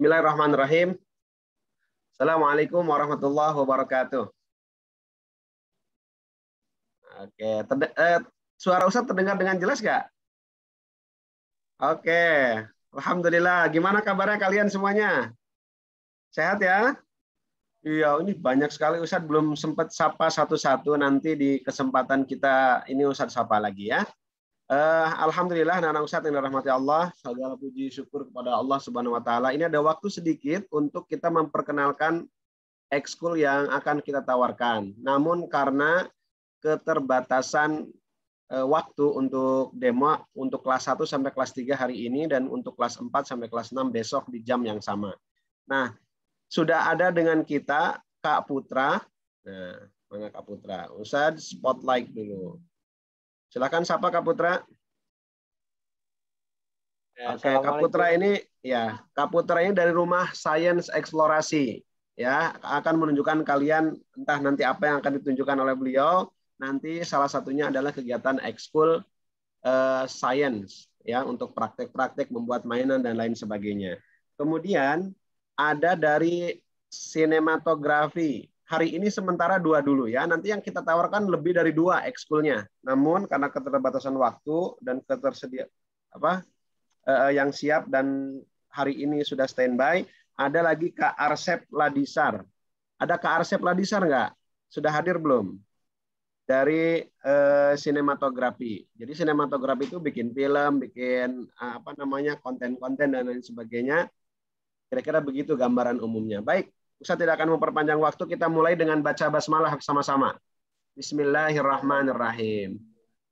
Bismillahirrahmanirrahim. Assalamualaikum warahmatullahi wabarakatuh. Oke, suara Ustadz terdengar dengan jelas nggak? Oke, Alhamdulillah. Gimana kabarnya kalian semuanya? Sehat ya? Iya, ini banyak sekali Ustadz, belum sempat sapa satu-satu. Nanti di kesempatan kita ini Ustadz sapa lagi ya. Alhamdulillah, anak-anak Ustadz yang dirahmati Allah, segala puji syukur kepada Allah Subhanahu Wa Taala. Ini ada waktu sedikit untuk kita memperkenalkan ekskul yang akan kita tawarkan. Namun karena keterbatasan waktu untuk demo untuk kelas 1 sampai kelas 3 hari ini dan untuk kelas 4 sampai kelas 6 besok di jam yang sama. Nah, sudah ada dengan kita Kak Putra. Nah, mana Kak Putra? Ustadz spotlight dulu. Silakan sapa Kak Putra. Ya, Oke, Kak Putra ini ya, Kak Putra ini dari Rumah Sains Eksplorasi ya, akan menunjukkan kalian entah nanti apa yang akan ditunjukkan oleh beliau. Nanti salah satunya adalah kegiatan ekskul science ya, untuk praktek-praktek membuat mainan dan lain sebagainya. Kemudian ada dari sinematografi. Hari ini sementara 2 dulu ya. Nanti yang kita tawarkan lebih dari 2 ekskulnya. Namun karena keterbatasan waktu dan yang siap dan hari ini sudah standby, ada lagi Kak Arsep Ladisar. Ada Kak Arsep Ladisar nggak? Sudah hadir belum? Dari sinematografi. Jadi sinematografi itu bikin film, bikin konten-konten dan lain sebagainya. Kira-kira begitu gambaran umumnya. Baik. Ustaz tidak akan memperpanjang waktu, kita mulai dengan baca basmalah sama-sama. Bismillahirrahmanirrahim.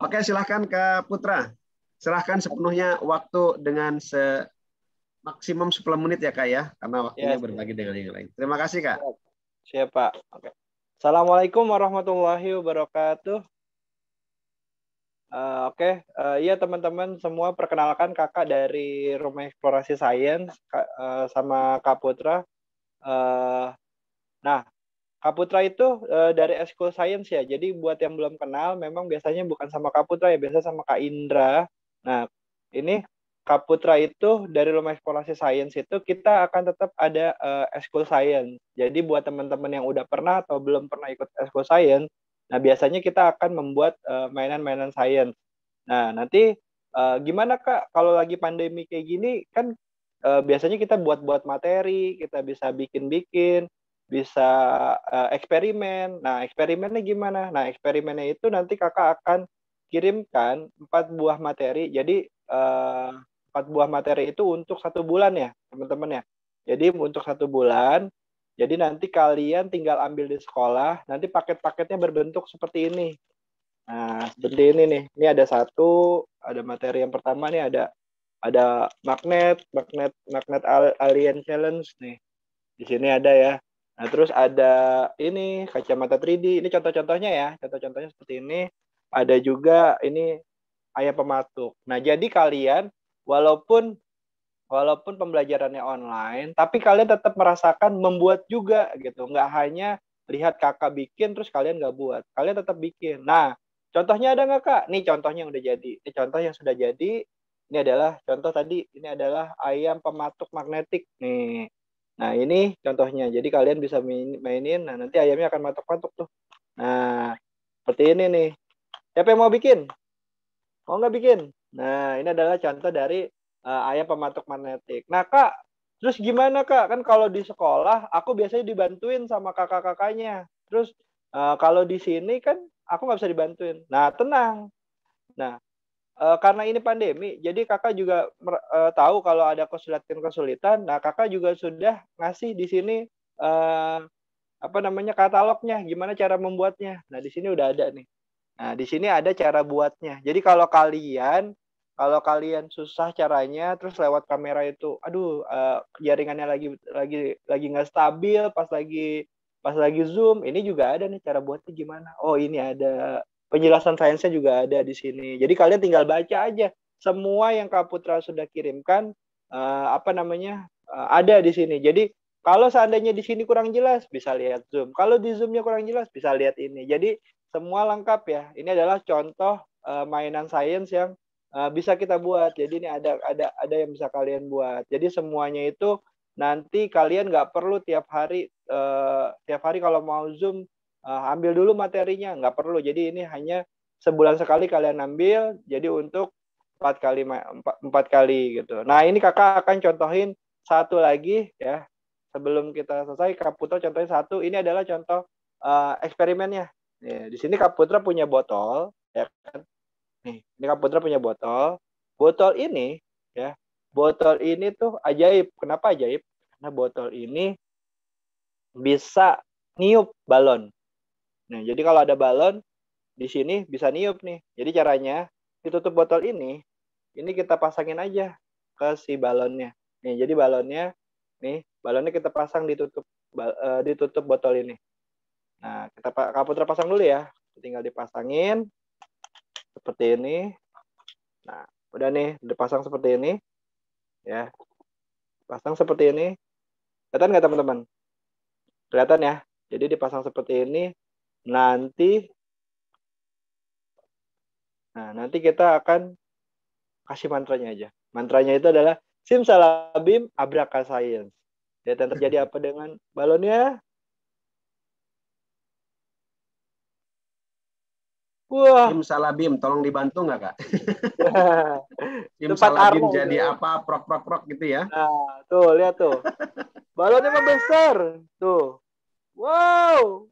Oke, silahkan Kak Putra. Silahkan sepenuhnya waktu dengan maksimum 10 menit ya Kak ya, karena waktunya berbagi dengan yang lain. Terima kasih Kak. Siap Pak. Oke. Assalamualaikum warahmatullahi wabarakatuh. Iya teman-teman semua, perkenalkan kakak dari Rumah Eksplorasi Sains sama Kak Putra. Nah, Kak Putra itu dari Ekskul Science ya. Jadi buat yang belum kenal, memang biasanya bukan sama Kak Putra ya, biasa sama Kak Indra. Nah, ini Kak Putra itu dari Rumah Eksplorasi Sains itu kita akan tetap ada Ekskul Science. Jadi buat teman-teman yang udah pernah atau belum pernah ikut Ekskul Science, nah biasanya kita akan membuat mainan-mainan sains. Nah, nanti gimana Kak kalau lagi pandemi kayak gini kan biasanya kita buat-buat materi, kita bisa bikin-bikin, bisa eksperimen. Nah, eksperimennya gimana? Nah, eksperimennya itu nanti kakak akan kirimkan 4 buah materi. Jadi 4 buah materi itu untuk 1 bulan ya, teman-teman ya. Jadi untuk 1 bulan. Jadi nanti kalian tinggal ambil di sekolah. Nanti paket-paketnya berbentuk seperti ini. Nah, seperti ini nih. Ini ada ada materi yang pertama nih ada magnet alien challenge nih. Di sini ada ya. Nah, terus ada ini kacamata 3D. Ini contoh-contohnya ya. Contoh-contohnya seperti ini. Ada juga ini ayam pematuk. Nah, jadi kalian walaupun pembelajarannya online, tapi kalian tetap merasakan membuat juga gitu. Nggak hanya lihat kakak bikin terus kalian nggak buat. Kalian tetap bikin. Nah, contohnya ada nggak Kak? Nih contohnya yang udah jadi. Ini contoh yang sudah jadi. Ini adalah contoh tadi. Ini adalah ayam pematuk magnetik nih. Nah, ini contohnya. Jadi kalian bisa mainin. Nah, nanti ayamnya akan matuk-matuk tuh. Nah, seperti ini nih. Siapa yang mau bikin? Mau nggak bikin? Nah, ini adalah contoh dari ayam pematuk magnetik. Nah, Kak, terus gimana, Kak? Kan kalau di sekolah, aku biasanya dibantuin sama kakak-kakaknya. Terus kalau di sini kan aku nggak bisa dibantuin. Nah, tenang. Nah, karena ini pandemi, jadi kakak juga tahu kalau ada kesulitan-kesulitan. Nah, kakak juga sudah ngasih di sini katalognya, gimana cara membuatnya. Nah, di sini udah ada nih. Nah, di sini ada cara buatnya. Jadi kalau kalian susah caranya, terus lewat kamera itu, aduh, jaringannya lagi nggak stabil, pas lagi zoom, ini juga ada nih cara buatnya gimana. Oh, ini ada penjelasan sainsnya juga ada di sini. Jadi kalian tinggal baca aja semua yang Kak Putra sudah kirimkan, ada di sini. Jadi kalau seandainya di sini kurang jelas, bisa lihat zoom. Kalau di zoomnya kurang jelas, bisa lihat ini. Jadi semua lengkap ya. Ini adalah contoh mainan sains yang bisa kita buat. Jadi ini ada yang bisa kalian buat. Jadi semuanya itu nanti kalian nggak perlu tiap hari kalau mau Zoom ambil dulu materinya, nggak perlu. Jadi ini hanya sebulan sekali kalian ambil, jadi untuk 4 kali gitu. Nah, ini kakak akan contohin satu lagi ya. Sebelum kita selesai, Kak Putra contohin satu. Ini adalah contoh eksperimennya. Nih, di sini Kak Putra punya botol, ya kan? Nih, ini Kak Putra punya botol. Botol ini, ya, botol ini tuh ajaib. Kenapa ajaib? Karena botol ini bisa niup balon. Nah, jadi kalau ada balon di sini bisa niup nih. Jadi caranya ditutup botol ini kita pasangin aja ke si balonnya. Nih, jadi balonnya kita pasang ditutup botol ini. Nah, Kak Putra pasang dulu ya. Tinggal dipasangin seperti ini. Nah, udah nih, dipasang seperti ini. Ya. Pasang seperti ini. Kelihatan nggak teman-teman? Kelihatan ya? Jadi dipasang seperti ini. Nanti kita akan kasih mantranya aja. Mantranya itu adalah Simsalabim Abrakascience. Lihat yang terjadi apa dengan balonnya? Wah. Simsalabim, tolong dibantu nggak Kak? Simsalabim jadi apa? Prok gitu ya? Nah, tuh lihat tuh. Balonnya membesar. Tuh. Wow.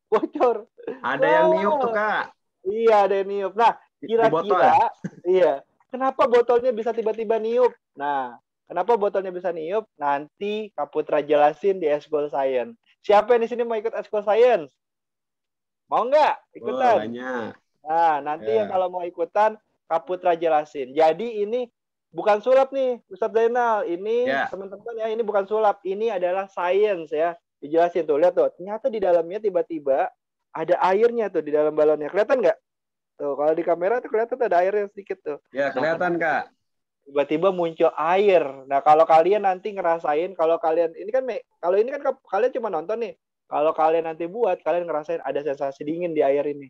Bocor. Ada yang niup tuh Kak. Iya, ada yang niup. Nah, kira-kira iya. Kenapa botolnya bisa tiba-tiba niup? Nah, kenapa botolnya bisa niup? Nanti Kak Putra jelasin di Eskul Science. Siapa yang di sini mau ikut Eskul Science? Mau nggak ikutan? Banyak. Nah, nanti yang kalau mau ikutan Kak Putra jelasin. Jadi ini bukan sulap nih, Ustadz Zainal. Ini teman-teman ya, ini bukan sulap. Ini adalah science ya. Dijelasin tuh, lihat tuh. Ternyata di dalamnya tiba-tiba ada airnya tuh di dalam balonnya. Kelihatan nggak? Tuh, kalau di kamera tuh kelihatan tuh ada airnya sedikit tuh. Ya, kelihatan Kak. Tiba-tiba muncul air. Nah, kalau kalian nanti ngerasain, kalau kalian kan kalian cuma nonton nih. Kalau kalian nanti buat, kalian ngerasain ada sensasi dingin di air ini.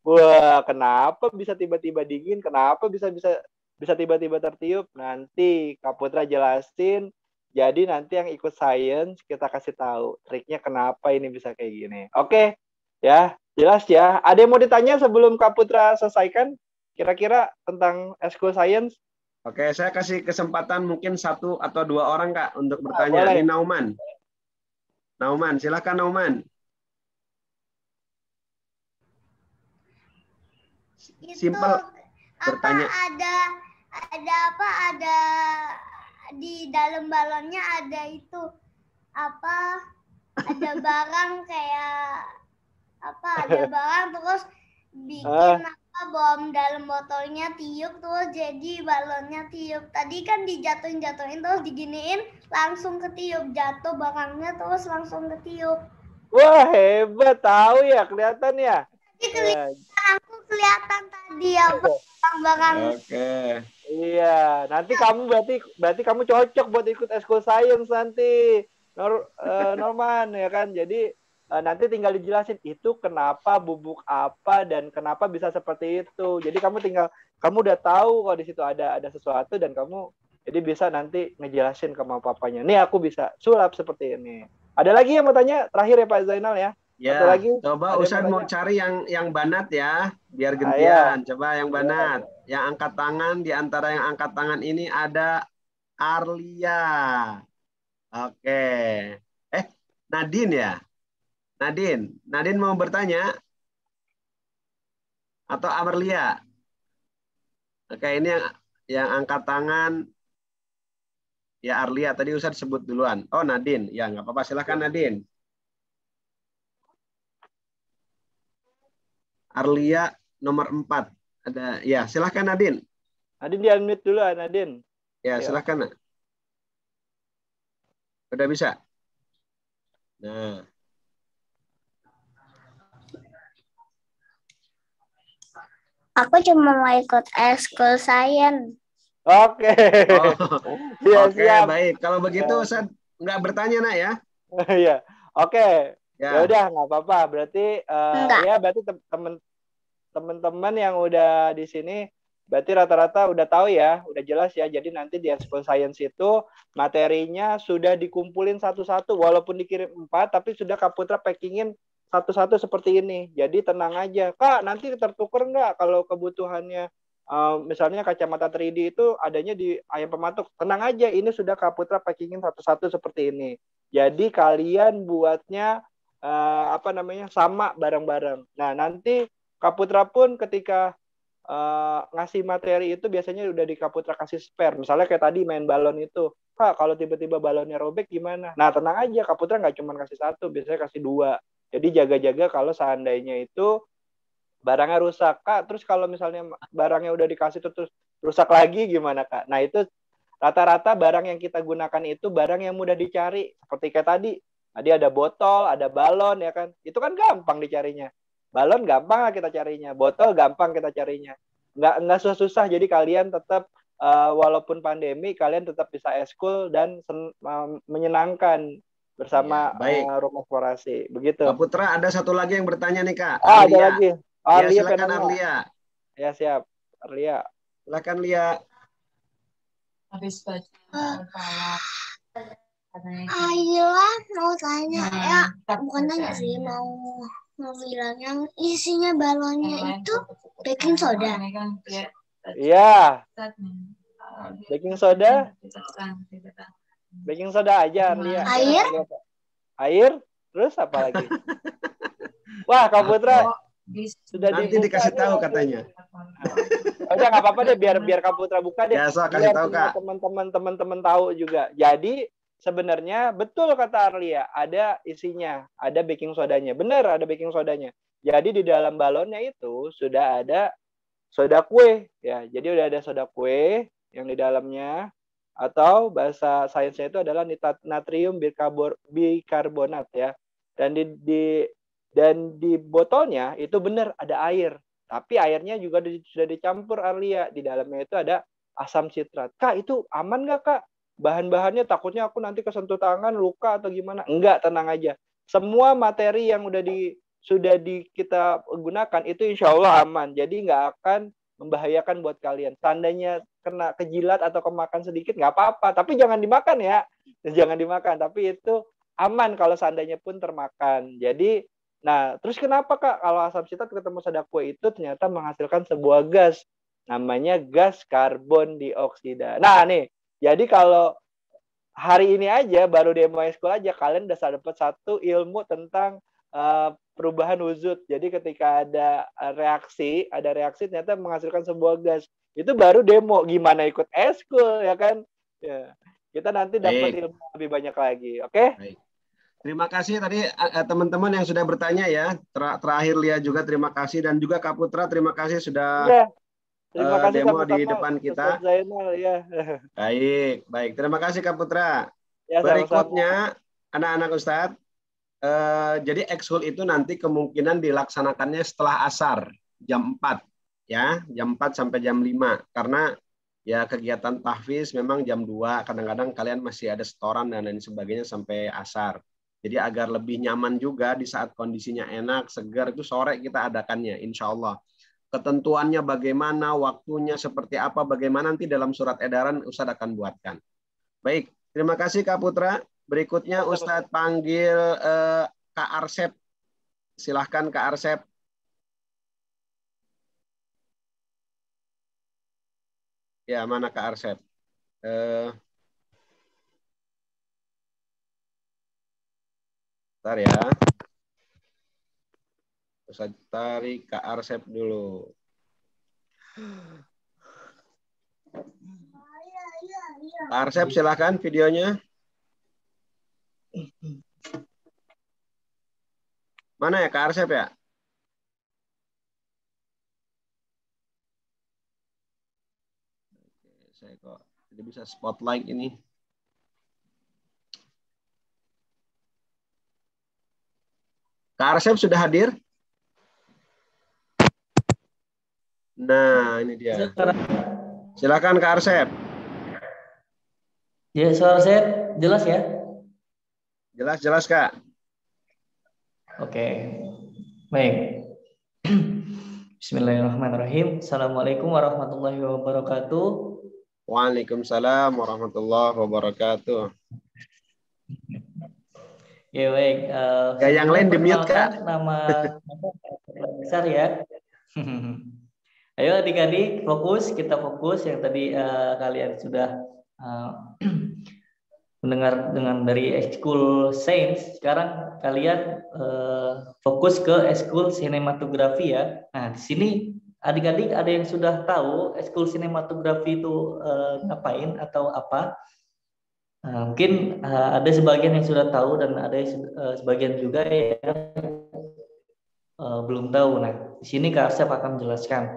Wah, kenapa bisa tiba-tiba dingin? Kenapa bisa tiba-tiba tertiup? Nanti Kak Putra jelasin. Jadi nanti yang ikut science kita kasih tahu triknya kenapa ini bisa kayak gini. Oke, ya jelas ya. Ada yang mau ditanya sebelum Kak Putra selesaikan? Kira-kira tentang Eskul Science? Oke, saya kasih kesempatan mungkin 1 atau 2 orang Kak untuk bertanya. Ini Nauman. Nauman, silakan Nauman. Simple bertanya. Ada di dalam balonnya ada itu ada barang kayak ada barang terus bikin bom dalam botolnya tiup terus jadi balonnya tiup. Tadi kan dijatuhin terus diginiin langsung ketiup, jatuh barangnya terus langsung ketiup. Wah, hebat, tahu ya, kelihatan ya. Aku kelihatan tadi ya barang-barang. Oke. Iya, nanti kamu berarti kamu cocok buat ikut Eskul Science nanti. Norman ya kan. Jadi nanti tinggal dijelasin itu kenapa bubuk apa dan kenapa bisa seperti itu. Jadi kamu udah tahu kalau di situ ada sesuatu dan kamu jadi bisa nanti ngejelasin ke mama papanya. Nih aku bisa sulap seperti ini. Ada lagi yang mau tanya? Terakhir ya Pak Zainal ya. Ya, lagi. Coba Ustadz mau cari yang banat ya, biar gantian. Coba yang banat. Yang angkat tangan, di antara yang angkat tangan ini ada Arlia. Oke. Nadine ya? Nadine mau bertanya? Atau Amelia? Oke, ini yang angkat tangan. Ya Arlia, tadi Ustadz sebut duluan. Oh Nadine, ya nggak apa-apa, silakan Nadine. Arlia nomor 4. Ada, ya silakan Nadine. Nadine di-unmute dulu Nadine. Ya silakan. Udah bisa. Nah. Aku cuma mau ikut Eskul Science. Oke. Oke, baik. Kalau begitu saya nggak bertanya nak ya. Iya. Oke. Ya udah nggak apa-apa. Berarti berarti teman-teman yang udah di sini Berarti rata-rata udah tahu ya, udah jelas ya. Jadi nanti di Ekskul Science itu materinya sudah dikumpulin satu-satu, walaupun dikirim 4, tapi sudah Kak Putra packingin satu-satu seperti ini. Jadi tenang aja, Kak. Nanti tertuker nggak kalau kebutuhannya? Misalnya kacamata 3D itu adanya di Ayam Pematuk. Tenang aja, ini sudah Kak Putra packingin satu-satu seperti ini. Jadi kalian buatnya sama bareng-bareng. Nah nanti Kak Putra pun ketika ngasih materi itu biasanya udah di Kak Putra kasih spare. Misalnya kayak tadi main balon itu, Kak kalau tiba-tiba balonnya robek gimana? Nah tenang aja, Kak Putra nggak cuma kasih satu, biasanya kasih 2. Jadi jaga-jaga kalau seandainya itu barangnya rusak, Kak. Terus kalau misalnya barangnya udah dikasih terus rusak lagi gimana, Kak? Nah itu rata-rata barang yang kita gunakan itu barang yang mudah dicari. Seperti kayak tadi ada botol, ada balon ya kan. Itu kan gampang dicarinya. Balon gampang lah kita carinya, botol gampang kita carinya. Nggak susah-susah, jadi kalian tetap walaupun pandemi, kalian tetap bisa ekskul dan menyenangkan bersama Rumah Eksplorasi. Begitu. Kak Putra, ada satu lagi yang bertanya nih, Kak. Ada lagi. Ya, silakan Arlia. Ya, siap. Arlia. Silakan Lia. Habis baca Ayah mau tanya ya, bukan tanya sih, mau bilang yang isinya balonnya itu baking soda. Iya. Baking soda? Baking soda aja, Arlia. Air? Terus apa lagi? Wah, Kak Putra sudah nanti dikasih tahu katanya. Udah nggak apa-apa deh, biar Kak Putra buka deh. Ya, so, kasih tahu Kak. Teman-teman tahu juga. Jadi sebenarnya betul kata Arlia, ada isinya, ada baking sodanya. Benar, ada baking sodanya. Jadi di dalam balonnya itu sudah ada soda kue ya. Jadi udah ada soda kue yang di dalamnya, atau bahasa sainsnya itu adalah natrium bikarbonat ya. Dan di botolnya itu benar ada air, tapi airnya juga sudah dicampur Arlia. Di dalamnya itu ada asam sitrat. Kak, itu aman nggak, Kak? Bahan-bahannya takutnya aku nanti kesentuh tangan luka atau gimana? Enggak, tenang aja. Semua materi yang sudah kita gunakan itu insya Allah aman. Jadi nggak akan membahayakan buat kalian. Seandainya kena kejilat atau kemakan sedikit nggak apa-apa, tapi jangan dimakan ya. Jangan dimakan, tapi itu aman kalau seandainya pun termakan. Jadi, nah terus kenapa Kak kalau asam sitrat ketemu soda kue itu ternyata menghasilkan sebuah gas, namanya gas karbon dioksida. Nah nih, jadi kalau hari ini aja baru demo ekskul aja kalian udah dapat satu ilmu tentang perubahan wujud. Jadi ketika ada reaksi ternyata menghasilkan sebuah gas. Itu baru demo, gimana ikut ekskul ya kan? Ya. Kita nanti dapat ilmu lebih banyak lagi, oke? Baik. Terima kasih tadi teman-teman yang sudah bertanya ya. Terakhir Lia juga terima kasih, dan juga Kak Putra terima kasih sudah terima kasih demo sama-sama di depan kita. Zainal, ya. Baik. Terima kasih Kak Putra. Ya, berikutnya anak-anak Ustadz. Jadi ekskul itu nanti kemungkinan dilaksanakannya setelah asar jam 4 ya, jam 4 sampai jam 5 karena ya kegiatan tahfiz memang jam 2, kadang-kadang kalian masih ada setoran dan lain sebagainya sampai asar. Jadi agar lebih nyaman juga di saat kondisinya enak, segar, itu sore kita adakannya insya Allah. Ketentuannya bagaimana, waktunya seperti apa, bagaimana nanti dalam surat edaran Ustadz akan buatkan. Baik, terima kasih Kak Putra. Berikutnya Ustadz panggil Kak Arsep. Silahkan Kak Arsep. Ya, mana Kak Arsep? Bentar ya. Ustadz tarik Kak Arsep dulu. Kak Arsep silahkan videonya. Mana ya Kak Arsep ya? Saya kok tidak bisa spotlight ini. Kak Arsep sudah hadir? Nah, ini dia. Silakan Kak Arsep. Ya, suara saya jelas ya? Jelas Kak. Oke. Baik. Bismillahirrahmanirrahim. Assalamualaikum warahmatullahi wabarakatuh. Waalaikumsalam warahmatullahi wabarakatuh. Ya baik. Ya, yang lain di-mute, Kak. Nama besar ya. Ayo adik-adik kita fokus yang tadi kalian sudah mendengar dengan dari Ekskul Sains. Sekarang kalian fokus ke Ekskul Sinematografi ya. Nah, di sini adik-adik ada yang sudah tahu Ekskul Sinematografi itu ngapain atau apa? Mungkin ada sebagian yang sudah tahu dan ada sebagian juga yang belum tahu. Nah, di sini Kak Arsep akan menjelaskan.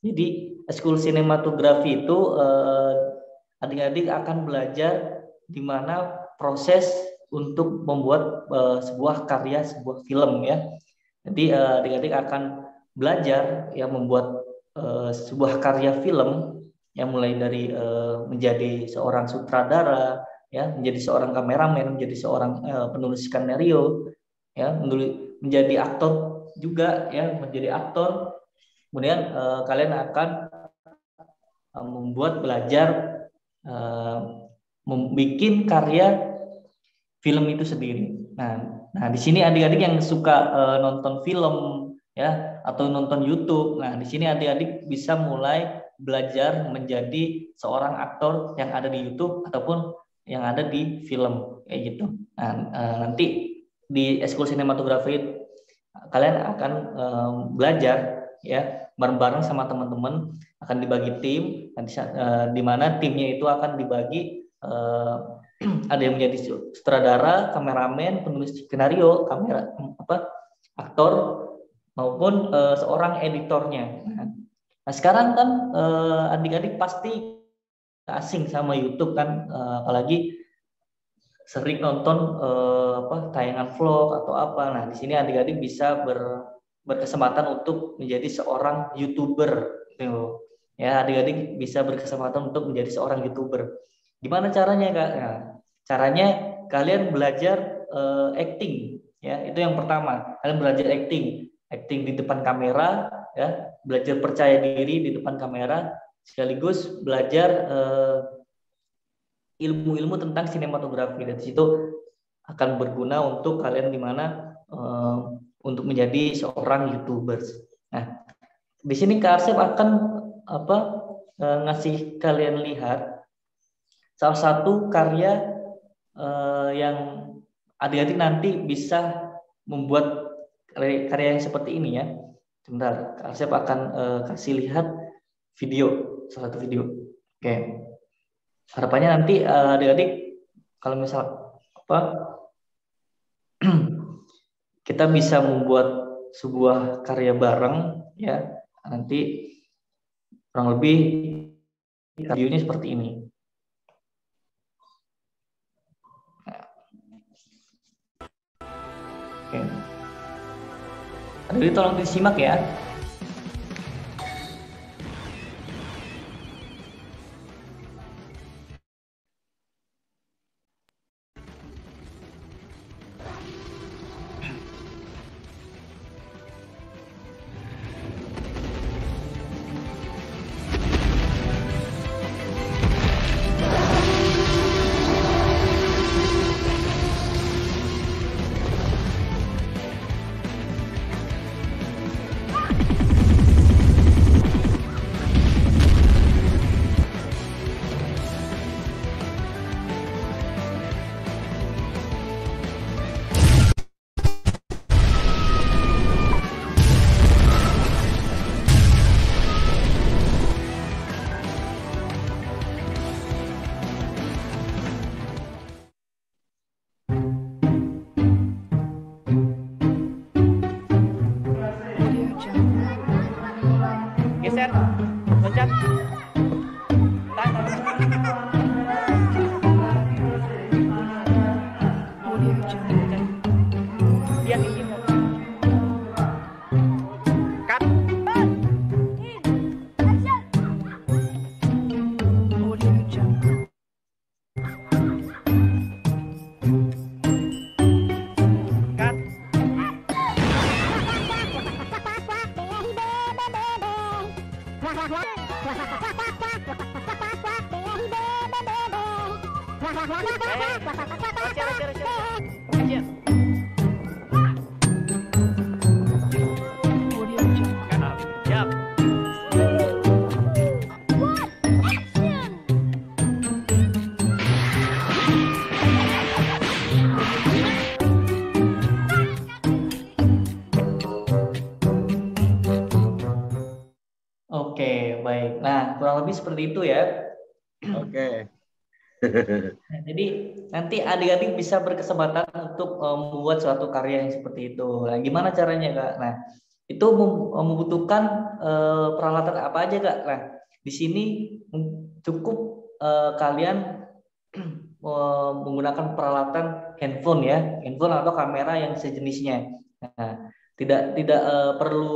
Jadi Ekskul Sinematografi itu adik-adik akan belajar di mana proses untuk membuat sebuah karya, sebuah film ya. Jadi adik-adik akan belajar ya membuat sebuah karya film yang mulai dari menjadi seorang sutradara ya, menjadi seorang kameramen, menjadi seorang penulis skenario ya, menjadi aktor juga ya, menjadi aktor. Kemudian kalian akan belajar membuat karya film itu sendiri. Nah di sini adik-adik yang suka nonton film ya atau nonton YouTube, nah di sini adik-adik bisa mulai belajar menjadi seorang aktor yang ada di YouTube ataupun yang ada di film kayak gitu. Nah nanti di Ekskul Sinematografi kalian akan belajar ya bareng-bareng sama teman-teman, akan dibagi tim, di mana timnya itu akan dibagi. Ada yang menjadi sutradara, kameramen, penulis skenario, aktor maupun seorang editornya. Nah sekarang kan adik-adik pasti asing sama YouTube kan, apalagi sering nonton tayangan vlog atau apa. Nah di sini adik-adik bisa berkesempatan untuk menjadi seorang YouTuber. Ya adik-adik bisa berkesempatan untuk menjadi seorang YouTuber. Gimana caranya Kak? Nah, caranya kalian belajar acting ya, itu yang pertama. Kalian belajar acting di depan kamera ya, belajar percaya diri di depan kamera, sekaligus belajar ilmu-ilmu tentang sinematografi. Dan situ akan berguna untuk kalian di mana untuk menjadi seorang YouTubers. Nah, di sini Kak Arsep akan ngasih kalian lihat salah satu karya yang adik-adik nanti bisa membuat karya yang seperti ini ya. Sebentar, Kak Arsep akan kasih lihat video, salah satu video. Oke. Harapannya nanti adik-adik kalau misal kita bisa membuat sebuah karya bareng ya. Nanti kurang lebih videonya seperti ini. Oke. Jadi tolong disimak ya. Oke, baik. Nah, kurang lebih seperti itu ya. Oke. Nah, jadi nanti adik-adik bisa berkesempatan untuk membuat suatu karya yang seperti itu. Nah, gimana caranya, Kak? Nah, itu membutuhkan peralatan apa aja, Kak? Nah, di sini cukup kalian menggunakan peralatan handphone ya, handphone atau kamera yang sejenisnya. Nah, tidak perlu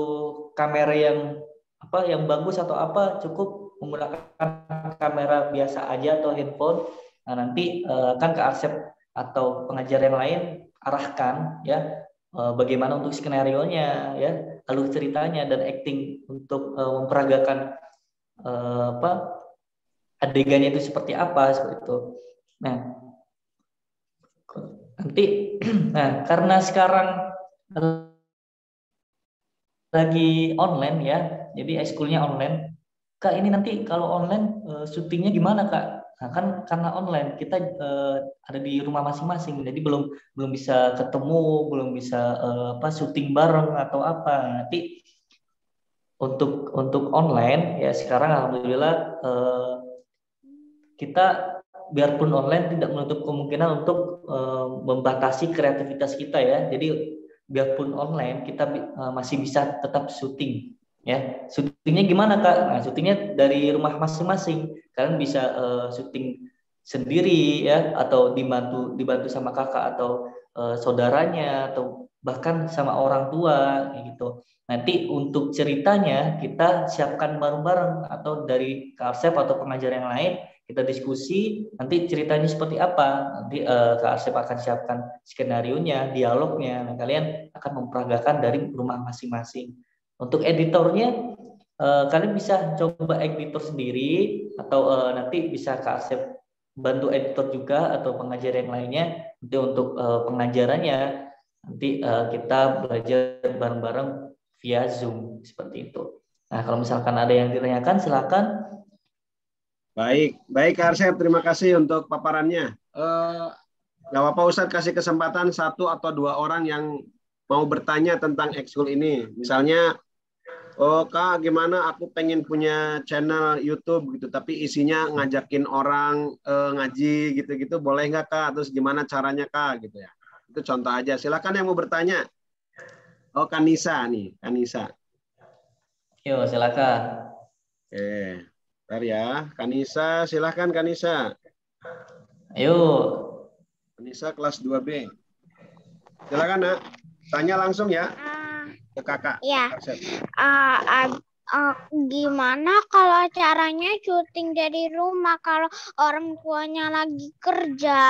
kamera yang bagus atau apa, cukup menggunakan kamera biasa aja atau handphone. Nah, nanti akan ke Arsep atau pengajar yang lain arahkan ya bagaimana untuk skenario-nya ya, alur ceritanya dan acting untuk memperagakan adegannya itu seperti apa seperti itu. Nah, nanti karena sekarang lagi online ya, jadi ekskulnya online. Kak, ini nanti kalau online syutingnya gimana, Kak? Nah, kan karena online kita ada di rumah masing-masing, jadi belum bisa ketemu, belum bisa syuting bareng atau apa. Nanti untuk online ya sekarang alhamdulillah kita biarpun online tidak menutup kemungkinan untuk membatasi kreativitas kita ya. Jadi biarpun online kita masih bisa tetap syuting ya. Syutingnya gimana, Kak? Nah, syutingnya dari rumah masing-masing. Kalian bisa syuting sendiri ya, atau dibantu sama kakak atau saudaranya, atau bahkan sama orang tua gitu. Nanti untuk ceritanya kita siapkan bareng-bareng atau dari Karsep atau pengajar yang lain, kita diskusi nanti ceritanya seperti apa. Nanti Kak Arsep akan siapkan skenario-nya, dialognya. Nah, kalian akan memperagakan dari rumah masing-masing. Untuk editornya kalian bisa coba editor sendiri atau nanti bisa Kak Arsep bantu editor juga atau pengajar yang lainnya. Nanti untuk pengajarannya nanti kita belajar bareng-bareng via Zoom seperti itu. Nah, kalau misalkan ada yang ditanyakan silakan. Baik Kak Arsep, terima kasih untuk paparannya. Gak apa-apa Ustadz kasih kesempatan 1 atau 2 orang yang mau bertanya tentang ekskul ini. Misalnya, oh Kak, gimana aku pengen punya channel YouTube gitu, tapi isinya ngajakin orang ngaji gitu-gitu, boleh nggak Kak? Terus gimana caranya Kak? Gitu ya. Itu contoh aja. Silakan yang mau bertanya. Oh, Kanisa nih, Kanisa. Yuk, silakan. Oke. Bentar ya, Kanisa, silahkan Kanisa. Ayo. Kanisa kelas 2B. Silakan Nak, tanya langsung ya ke kakak. Ya. Gimana kalau caranya syuting dari rumah kalau orang tuanya lagi kerja?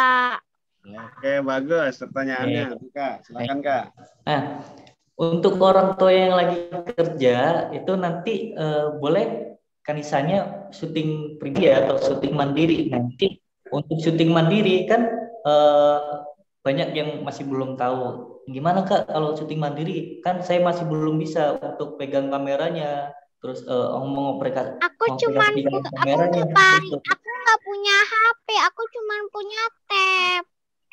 Oke, bagus pertanyaannya, Kak. Silakan Kak. Nah, untuk orang tua yang lagi kerja itu nanti boleh Kanisanya syuting pribadi atau syuting mandiri. Nanti untuk syuting mandiri kan banyak yang masih belum tahu. Gimana Kak kalau syuting mandiri? Kan saya masih belum bisa untuk pegang kameranya, terus mengoperasikan kameranya. Aku nggak punya HP, aku cuma punya tab.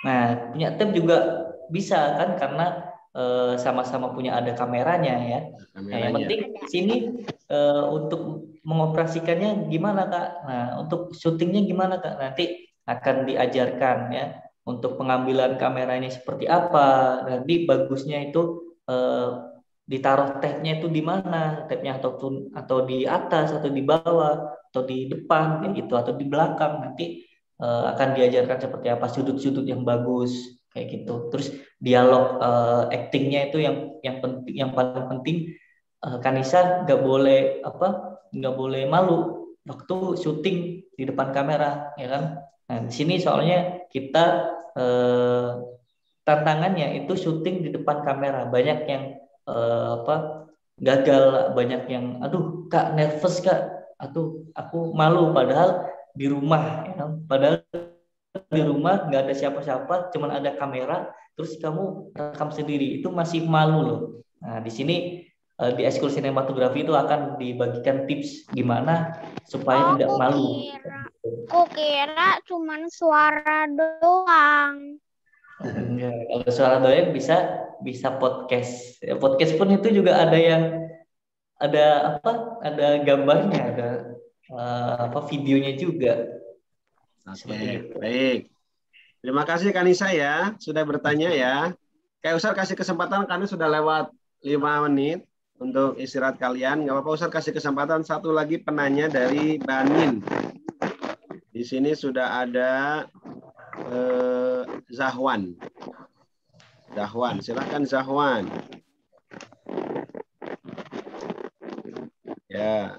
Nah, punya tab juga bisa kan karena sama-sama punya ada kameranya ya. Nah, yang penting sini untuk mengoperasikannya gimana Kak? Nah, untuk syutingnya gimana Kak? Nanti akan diajarkan ya untuk pengambilan kameranya seperti apa. Nanti bagusnya itu ditaruh tabnya itu di mana? Tabnya atau di atas atau di bawah atau di depan kayak gitu atau di belakang. Nanti akan diajarkan seperti apa sudut-sudut yang bagus kayak gitu. Terus dialog actingnya itu yang paling penting. Kanisa nggak boleh malu waktu syuting di depan kamera ya kan. Nah di sini soalnya kita tantangannya itu syuting di depan kamera, banyak yang gagal, banyak yang aduh Kak nervous Kak, aduh aku malu, padahal di rumah ya kan? Padahal di rumah nggak ada siapa-siapa, cuman ada kamera, terus kamu rekam sendiri, itu masih malu loh. Nah, di sini di ekskul sinematografi itu akan dibagikan tips gimana supaya tidak malu. Kukira cuman suara doang. Enggak, kalau suara doang bisa podcast. Ya, podcast pun itu juga ada gambarnya, ada videonya juga. Oke, baik. Terima kasih Kanisa ya sudah bertanya ya. Kayak Ustaz kasih kesempatan karena sudah lewat 5 menit untuk istirahat kalian. Nggak apa-apa Ustaz kasih kesempatan satu lagi penanya dari Banin. Di sini sudah ada Zahwan. Silahkan Zahwan. Ya.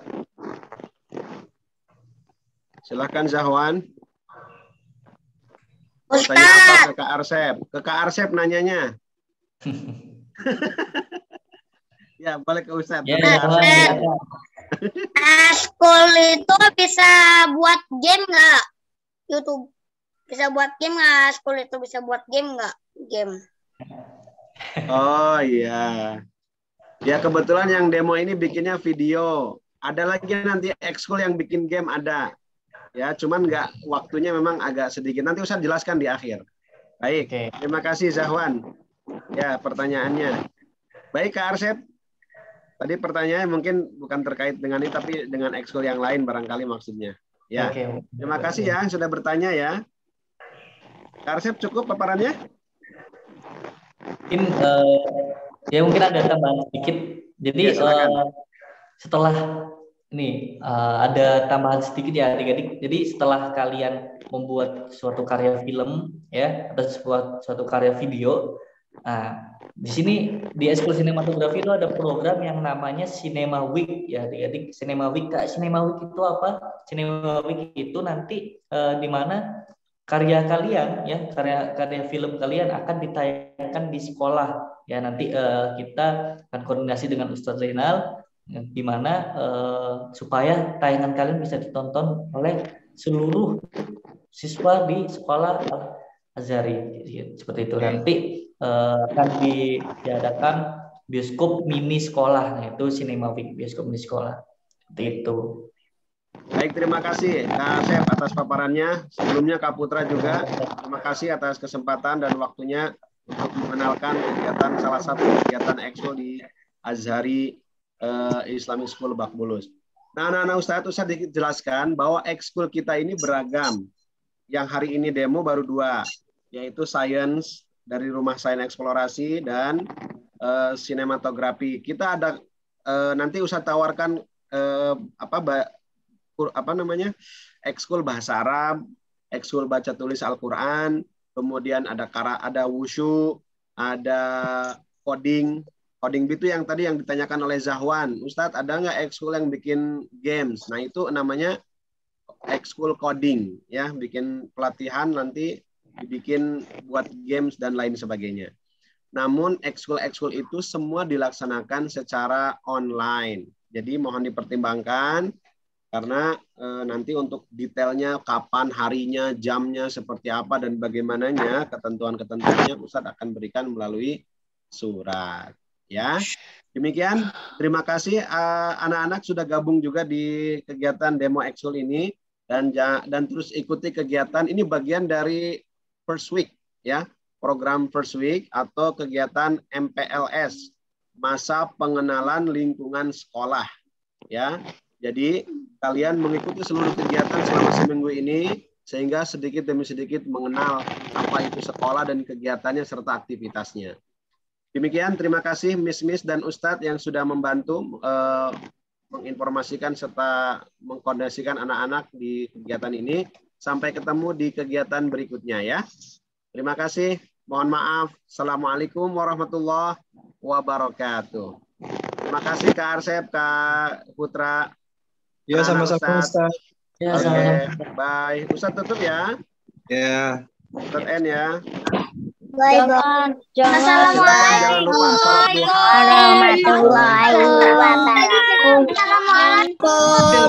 Silahkan Zahwan. Tanya apa ke Kak Arsep? Ke Kak Arsep nanyanya. Ya, boleh ke Ustadz. Ya, Eskul itu bisa buat game nggak? YouTube bisa buat game nggak? Eskul itu bisa buat game nggak? Game. Oh iya. Ya kebetulan yang demo ini bikinnya video. Ada lagi nanti ekskul yang bikin game ada. Ya, cuman nggak, waktunya memang agak sedikit. Nanti Ustadz jelaskan di akhir. Baik, Terima kasih Zahwan. Ya, pertanyaannya. Baik Kak Arsep. Tadi pertanyaannya mungkin bukan terkait dengan ini, tapi dengan ekskul yang lain barangkali maksudnya. Ya, Terima kasih ya sudah bertanya ya. Kak Arsep cukup paparannya? Mungkin ada tambahan sedikit. Jadi ya, setelah ini ada tambahan sedikit ya adik-adik. Jadi setelah kalian membuat suatu karya film ya atau suatu karya video, nah di sini di ekskul sinematografi itu ada program yang namanya Cinema Week ya adik-adik. Cinema Week, Kak, Cinema Week itu apa? Cinema Week itu nanti di mana karya kalian ya karya film kalian akan ditayangkan di sekolah ya. Nanti kita akan koordinasi dengan Ustadz Zainal di mana supaya tayangan kalian bisa ditonton oleh seluruh siswa di sekolah Azhari seperti itu. Nanti akan diadakan bioskop mini sekolah, nah itu Cinema Week, bioskop mini sekolah seperti itu. Baik, terima kasih Kak Asep atas paparannya. Sebelumnya Kak Putra juga terima kasih atas kesempatan dan waktunya untuk mengenalkan kegiatan, salah satu kegiatan ekskul di Azhari Islamic School Lebak Bulus. Nah, anak-anak Ustadz dijelaskan bahwa ekskul kita ini beragam. Yang hari ini demo baru 2, yaitu Science dari Rumah Sains Eksplorasi dan sinematografi. Kita ada nanti Ustadz tawarkan ekskul bahasa Arab, ekskul baca tulis Al-Quran, kemudian ada wushu, ada coding. Coding itu yang tadi yang ditanyakan oleh Zahwan. Ustadz, ada nggak ekskul yang bikin games? Nah, itu namanya ekskul coding. Ya, bikin pelatihan nanti dibikin buat games dan lain sebagainya. Namun, ekskul-ekskul itu semua dilaksanakan secara online. Jadi, mohon dipertimbangkan karena nanti untuk detailnya, kapan, harinya, jamnya, seperti apa, dan bagaimananya, ketentuan-ketentuannya Ustadz akan berikan melalui surat. Ya, demikian. Terima kasih anak-anak sudah gabung juga di kegiatan demo ekskul ini dan terus ikuti kegiatan ini, bagian dari First Week ya, program First Week atau kegiatan MPLS, masa pengenalan lingkungan sekolah ya. Jadi kalian mengikuti seluruh kegiatan selama seminggu ini sehingga sedikit demi sedikit mengenal apa itu sekolah dan kegiatannya serta aktivitasnya. Demikian, terima kasih Miss dan Ustadz yang sudah membantu menginformasikan serta mengkoordinasikan anak-anak di kegiatan ini. Sampai ketemu di kegiatan berikutnya ya. Terima kasih. Mohon maaf. Assalamualaikum warahmatullahi wabarakatuh. Terima kasih Kak Arsep, Kak Putra. Ya, sama-sama Ustaz. Ya, Oke, bye. Ustadz tutup ya. Ya. Ustadz N ya. Bye-bye. Assalamualaikum warahmatullahi wabarakatuh. Assalamualaikum.